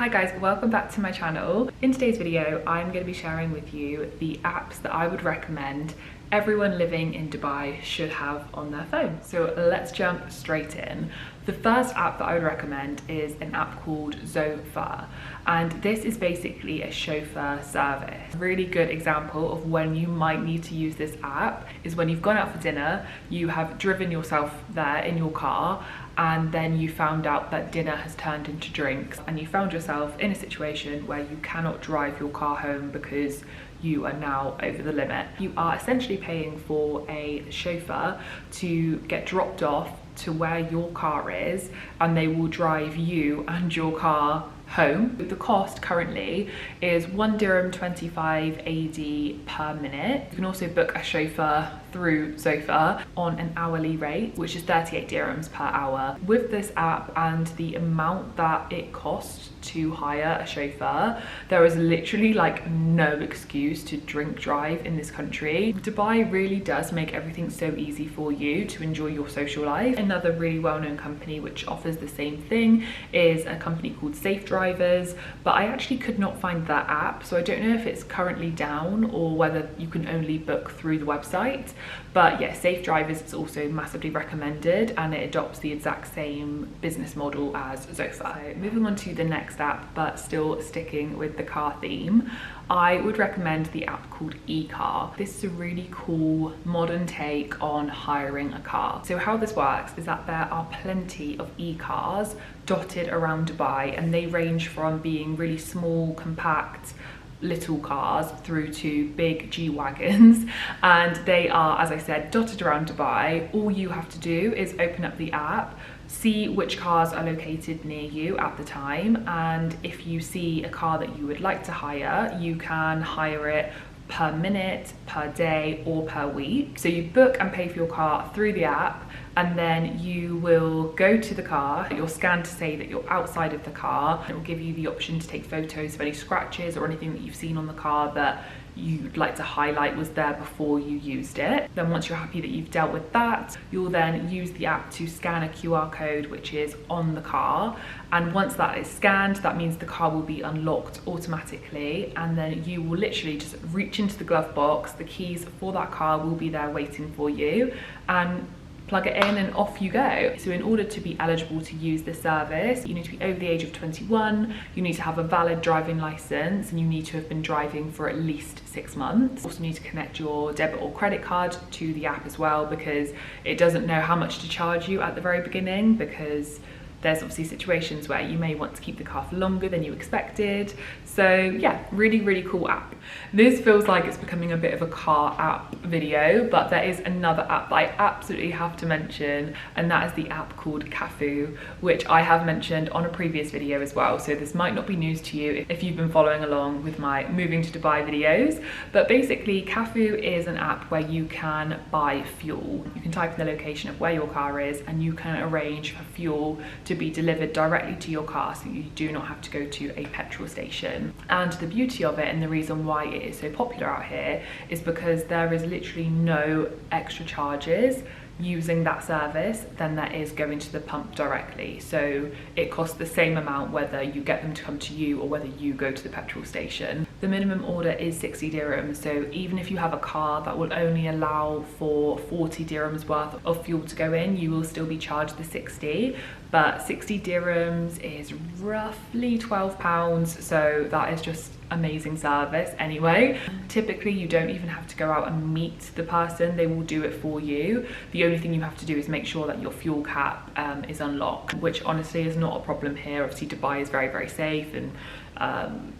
Hi guys, welcome back to my channel. In today's video, I'm going to be sharing with you the apps that I would recommend everyone living in Dubai should have on their phone. So let's jump straight in. The first app that I would recommend is an app called Zofa, and this is basically a chauffeur service. A really good example of when you might need to use this app is when you've gone out for dinner, you have driven yourself there in your car, and then you found out that dinner has turned into drinks, and you found yourself in a situation where you cannot drive your car home because you are now over the limit. You are essentially paying for a chauffeur to get dropped off to where your car is, and they will drive you and your car home. The cost currently is 1 dirham 25 AD per minute. You can also book a chauffeur through Zofa on an hourly rate, which is 38 dirhams per hour. With this app and the amount that it costs to hire a chauffeur, there is literally like no excuse to drink drive in this country. Dubai really does make everything so easy for you to enjoy your social life. Another really well-known company which offers the same thing is a company called Safe Drivers, but I actually could not find that app, so I don't know if it's currently down or whether you can only book through the website. But yeah, Safe Drivers is also massively recommended, and it adopts the exact same business model as Zofa. So moving on to the next app, but still sticking with the car theme, I would recommend the app called ecar. This is a really cool modern take on hiring a car. So how this works is that there are plenty of e-cars dotted around Dubai, and they range from being really small, compact, little cars through to big G-Wagons, and they are, as I said, dotted around Dubai. All you have to do is open up the app, see which cars are located near you at the time, and if you see a car that you would like to hire, you can hire it per minute, per day, or per week. So you book and pay for your car through the app, and then you will go to the car, you'll scan to say that you're outside of the car. It will give you the option to take photos of any scratches or anything that you've seen on the car that you'd like to highlight was there before you used it. Then once you're happy that you've dealt with that, you'll then use the app to scan a QR code which is on the car, and once that is scanned, that means the car will be unlocked automatically, and then you will literally just reach into the glove box, the keys for that car will be there waiting for you, and plug it in and off you go. So in order to be eligible to use this service, you need to be over the age of 21, you need to have a valid driving license, and you need to have been driving for at least 6 months. You also need to connect your debit or credit card to the app as well, because it doesn't know how much to charge you at the very beginning, because there's obviously situations where you may want to keep the car for longer than you expected. So yeah, really cool app. This feels like it's becoming a bit of a car app video, but there is another app that I absolutely have to mention, and that is the app called Kafu, which I have mentioned on a previous video as well. So this might not be news to you if you've been following along with my moving to Dubai videos, but basically Kafu is an app where you can buy fuel. You can type in the location of where your car is, and you can arrange for fuel to be delivered directly to your car, so you do not have to go to a petrol station. And the beauty of it, and the reason why it is so popular out here, is because there is literally no extra charges using that service than there is going to the pump directly. So it costs the same amount whether you get them to come to you or whether you go to the petrol station. The minimum order is 60 dirhams, so even if you have a car that will only allow for 40 dirhams worth of fuel to go in, you will still be charged the 60, but 60 dirhams is roughly £12, so that is just amazing service anyway. Typically you don't even have to go out and meet the person, they will do it for you. The only thing you have to do is make sure that your fuel cap is unlocked, which honestly is not a problem here. Obviously Dubai is very safe, and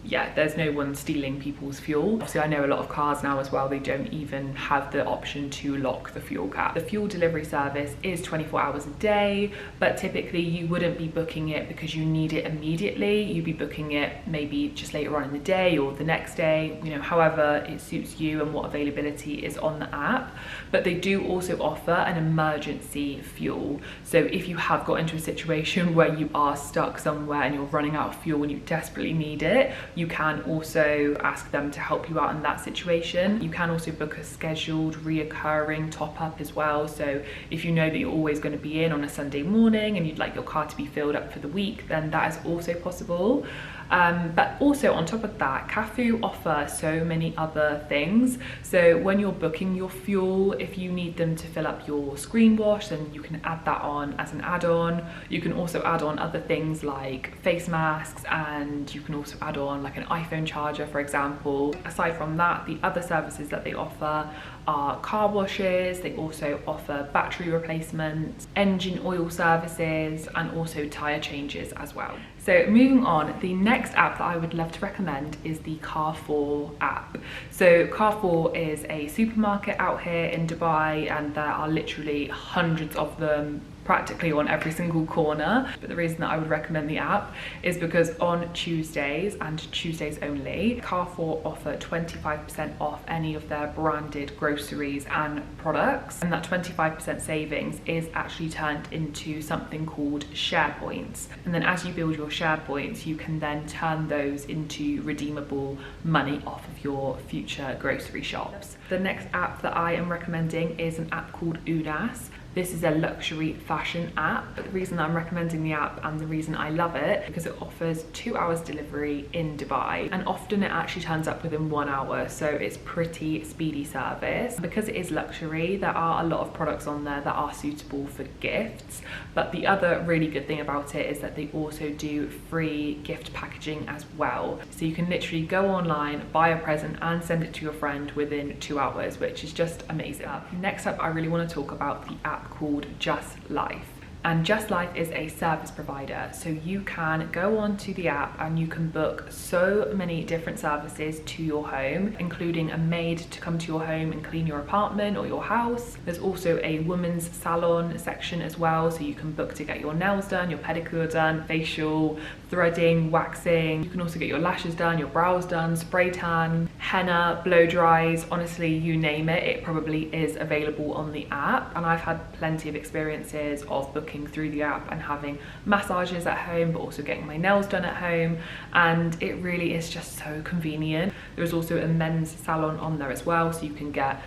yeah, there's no one stealing people's fuel. Obviously I know a lot of cars now as well, they don't even have the option to lock the fuel cap. The fuel delivery service is 24 hours a day, but typically you wouldn't be booking it because you need it immediately. You'd be booking it maybe just later on in the day or the next day, you know, however it suits you and what availability is on the app. But they do also offer an emergency fuel. So if you have got into a situation where you are stuck somewhere and you're running out of fuel and you desperately need it, you can also ask them to help you out in that situation. You can also book a scheduled reoccurring top up as well. So if you know that you're always going to be in on a Sunday morning and you'd like your car to be filled up for the week, then that is also possible. But also on top of that, Kafu offer so many other things. So when you're booking your fuel, if you need them to fill up your screen wash, then you can add that on as an add-on. You can also add on other things like face masks, and you can also add on like an iPhone charger, for example. Aside from that, the other services that they offer are car washes. They also offer battery replacements, engine oil services, and also tire changes as well. So moving on, the next app that I would love to recommend is the Carpool app. So Carpool is a supermarket out here in Dubai, and there are literally hundreds of them practically on every single corner. But the reason that I would recommend the app is because on Tuesdays, and Tuesdays only, Carrefour offer 25% off any of their branded groceries and products, and that 25% savings is actually turned into something called share points. And then as you build your share points, you can then turn those into redeemable money off of your future grocery shops. The next app that I am recommending is an app called Udas. This is a luxury fashion app. But the reason I'm recommending the app and the reason I love it, because it offers 2 hours delivery in Dubai, and often it actually turns up within 1 hour, so it's pretty speedy service. Because it is luxury, there are a lot of products on there that are suitable for gifts, but the other really good thing about it is that they also do free gift packaging as well. So you can literally go online, buy a present and send it to your friend within 2 hours, which is just amazing. Next up, I really want to talk about the app called Just Life. And Just Life is a service provider, so you can go onto the app and you can book so many different services to your home, including a maid to come to your home and clean your apartment or your house. There's also a women's salon section as well, so you can book to get your nails done, your pedicure done, facial, threading, waxing. You can also get your lashes done, your brows done, spray tan, henna, blow dries. Honestly, you name it, it probably is available on the app. And I've had plenty of experiences of booking through the app and having massages at home, but also getting my nails done at home, and it really is just so convenient. There's also a men's salon on there as well, so you can get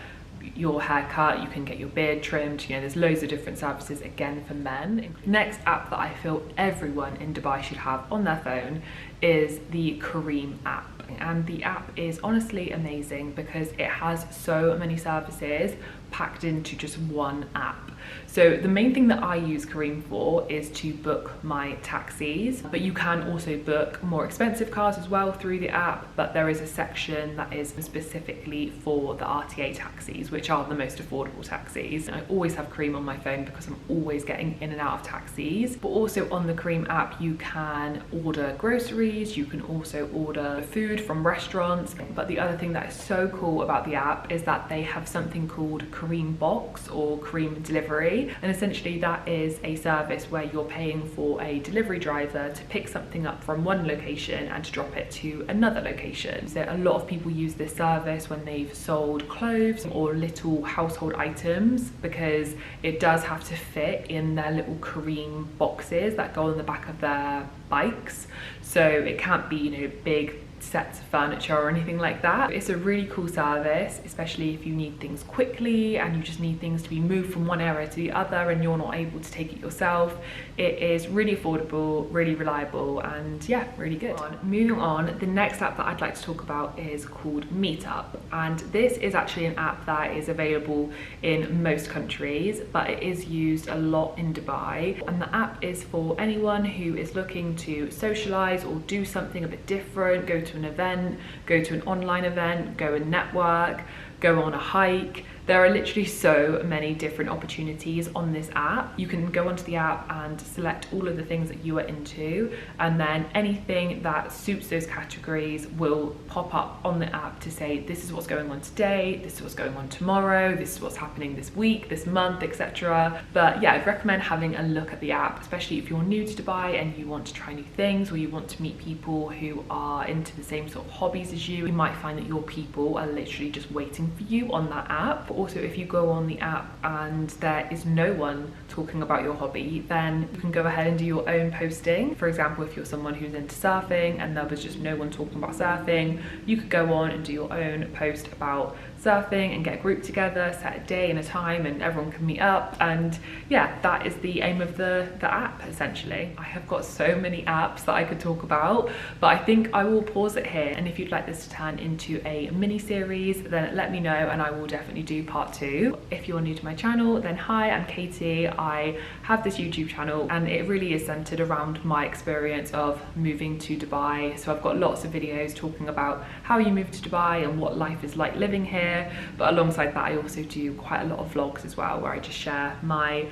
your hair cut, you can get your beard trimmed, you know, there's loads of different services again for men. Next app that I feel everyone in Dubai should have on their phone is the Careem app. And the app is honestly amazing because it has so many services packed into just one app. So the main thing that I use Careem for is to book my taxis, but you can also book more expensive cars as well through the app, but there is a section that is specifically for the RTA taxis, which are the most affordable taxis. I always have Careem on my phone because I'm always getting in and out of taxis. But also on the Careem app, you can order groceries, you can also order food from restaurants. But the other thing that is so cool about the app is that they have something called Careem Box or Careem Delivery, and essentially that is a service where you're paying for a delivery driver to pick something up from one location and to drop it to another location. So a lot of people use this service when they've sold clothes or little household items, because it does have to fit in their little Careem boxes that go on the back of their bikes, so it can't be, you know, big sets of furniture or anything like that. It's a really cool service, especially if you need things quickly and you just need things to be moved from one area to the other and you're not able to take it yourself. It is really affordable, really reliable, and yeah, really good. Moving on, the next app that I'd like to talk about is called Meetup, and this is actually an app that is available in most countries, but it is used a lot in Dubai. And the app is for anyone who is looking to socialize or do something a bit different, go to an event, go to an online event, go and network, go on a hike. There are literally so many different opportunities on this app. You can go onto the app and select all of the things that you are into, and then anything that suits those categories will pop up on the app to say, this is what's going on today, this is what's going on tomorrow, this is what's happening this week, this month, etc. But yeah, I'd recommend having a look at the app, especially if you're new to Dubai and you want to try new things, or you want to meet people who are into the same sort of hobbies as you. You might find that your people are literally just waiting waiting for you on that app. Also, if you go on the app and there is no one talking about your hobby, then you can go ahead and do your own posting. For example, if you're someone who's into surfing and there was just no one talking about surfing, you could go on and do your own post about surfing and get a group together, set a day and a time, and everyone can meet up. And yeah, that is the aim of the app essentially. I have got so many apps that I could talk about, but I think I will pause it here, and if you'd like this to turn into a mini series, then let me know and I will definitely do part 2. If you're new to my channel, then hi, I'm Katie. I have this YouTube channel and it really is centered around my experience of moving to Dubai. So I've got lots of videos talking about how you move to Dubai and what life is like living here, but alongside that I also do quite a lot of vlogs as well, where I just share my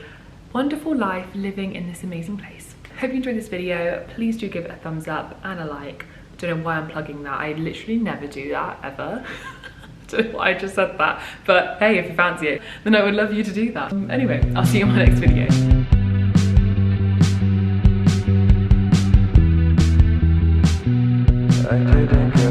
wonderful life living in this amazing place. Hope you enjoyed this video. Please do give it a thumbs up and a like. Don't know why I'm plugging that. I literally never do that ever. Don't know why I just said that, but hey, if you fancy it, then I would love you to do that. Anyway, I'll see you in my next video. I couldn't